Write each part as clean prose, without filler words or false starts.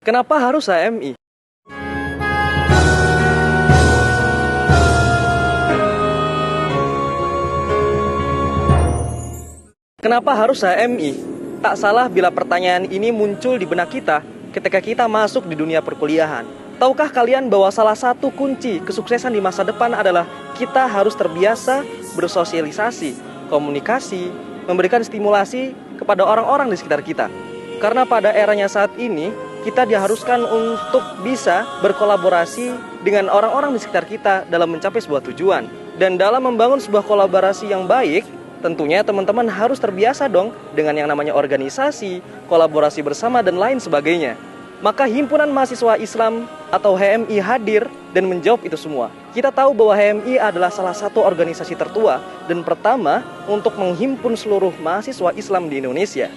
Kenapa harus HMI? Kenapa harus HMI? Tak salah bila pertanyaan ini muncul di benak kita ketika kita masuk di dunia perkuliahan. Tahukah kalian bahwa salah satu kunci kesuksesan di masa depan adalah kita harus terbiasa bersosialisasi, komunikasi, memberikan stimulasi kepada orang-orang di sekitar kita. Karena pada eranya saat ini, kita diharuskan untuk bisa berkolaborasi dengan orang-orang di sekitar kita dalam mencapai sebuah tujuan. Dan dalam membangun sebuah kolaborasi yang baik, tentunya teman-teman harus terbiasa dong dengan yang namanya organisasi, kolaborasi bersama, dan lain sebagainya. Maka Himpunan Mahasiswa Islam atau HMI hadir dan menjawab itu semua. Kita tahu bahwa HMI adalah salah satu organisasi tertua dan pertama untuk menghimpun seluruh mahasiswa Islam di Indonesia.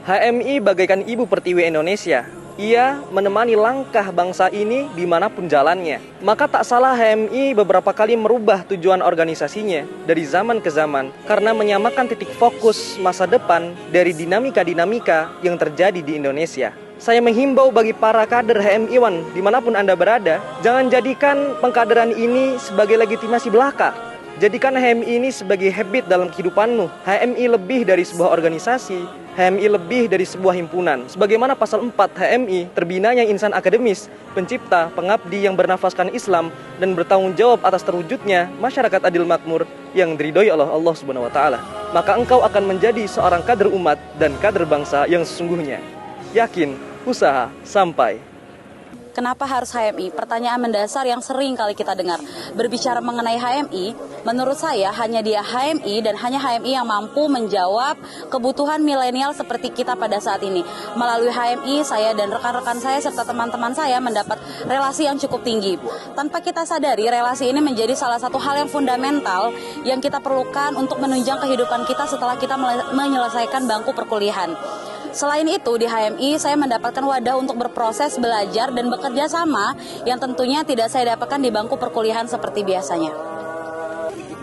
HMI bagaikan ibu pertiwi Indonesia. Ia menemani langkah bangsa ini dimanapun jalannya. Maka tak salah HMI beberapa kali merubah tujuan organisasinya dari zaman ke zaman karena menyamakan titik fokus masa depan dari dinamika-dinamika yang terjadi di Indonesia. Saya menghimbau bagi para kader HMI-wan dimanapun Anda berada, jangan jadikan pengkaderan ini sebagai legitimasi belaka. Jadikan HMI ini sebagai habit dalam kehidupanmu. HMI lebih dari sebuah organisasi, HMI lebih dari sebuah himpunan. Sebagaimana pasal 4 HMI, terbinanya insan akademis, pencipta, pengabdi yang bernafaskan Islam, dan bertanggung jawab atas terwujudnya masyarakat adil makmur yang diridhoi oleh Allah Subhanahu wa Ta'ala. Maka engkau akan menjadi seorang kader umat dan kader bangsa yang sesungguhnya. Yakin, usaha, sampai. Kenapa harus HMI? Pertanyaan mendasar yang sering kali kita dengar. Berbicara mengenai HMI, menurut saya hanya dia HMI dan hanya HMI yang mampu menjawab kebutuhan milenial seperti kita pada saat ini. Melalui HMI, saya dan rekan-rekan saya serta teman-teman saya mendapat relasi yang cukup tinggi. Tanpa kita sadari, relasi ini menjadi salah satu hal yang fundamental yang kita perlukan untuk menunjang kehidupan kita setelah kita menyelesaikan bangku perkuliahan. Selain itu, di HMI saya mendapatkan wadah untuk berproses, belajar, dan bekerja sama yang tentunya tidak saya dapatkan di bangku perkuliahan seperti biasanya.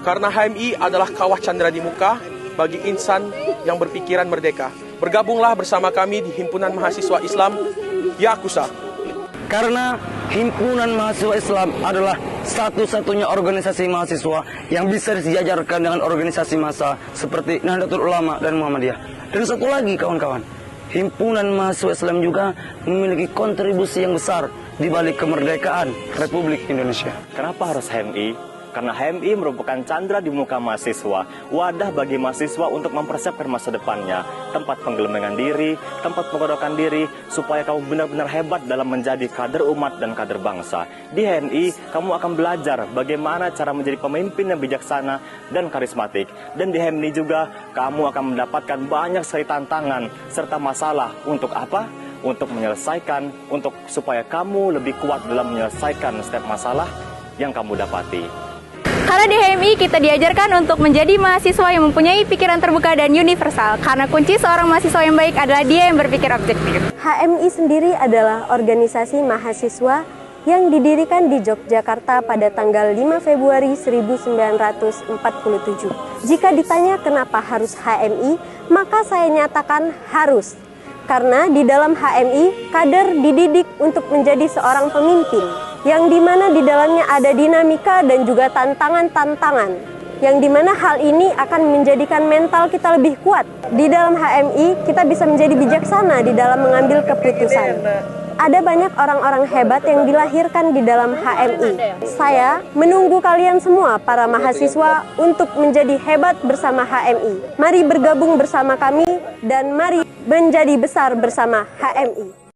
Karena HMI adalah kawah candera di muka bagi insan yang berpikiran merdeka. Bergabunglah bersama kami di Himpunan Mahasiswa Islam Yakusa. Karena Himpunan Mahasiswa Islam adalah satu-satunya organisasi mahasiswa yang bisa disejajarkan dengan organisasi massa seperti Nahdlatul Ulama dan Muhammadiyah. Dan satu lagi kawan-kawan, Himpunan Mahasiswa Islam juga memiliki kontribusi yang besar di balik kemerdekaan Republik Indonesia. Kenapa harus HMI? Karena HMI merupakan candra di muka mahasiswa, wadah bagi mahasiswa untuk mempersiapkan masa depannya, tempat penggelembengan diri, tempat pengodokan diri, supaya kamu benar-benar hebat dalam menjadi kader umat dan kader bangsa. Di HMI, kamu akan belajar bagaimana cara menjadi pemimpin yang bijaksana dan karismatik. Dan di HMI juga, kamu akan mendapatkan banyak sekali tantangan serta masalah. Untuk apa? Untuk menyelesaikan, supaya kamu lebih kuat dalam menyelesaikan setiap masalah yang kamu dapati. Karena di HMI kita diajarkan untuk menjadi mahasiswa yang mempunyai pikiran terbuka dan universal. Karena kunci seorang mahasiswa yang baik adalah dia yang berpikir objektif. HMI sendiri adalah organisasi mahasiswa yang didirikan di Yogyakarta pada tanggal 5 Februari 1947. Jika ditanya kenapa harus HMI, maka saya nyatakan harus. Karena di dalam HMI, kader dididik untuk menjadi seorang pemimpin, yang dimana di dalamnya ada dinamika dan juga tantangan-tantangan, yang dimana hal ini akan menjadikan mental kita lebih kuat. Di dalam HMI, kita bisa menjadi bijaksana di dalam mengambil keputusan. Ada banyak orang-orang hebat yang dilahirkan di dalam HMI. Saya menunggu kalian semua, para mahasiswa, untuk menjadi hebat bersama HMI. Mari bergabung bersama kami dan mari menjadi besar bersama HMI.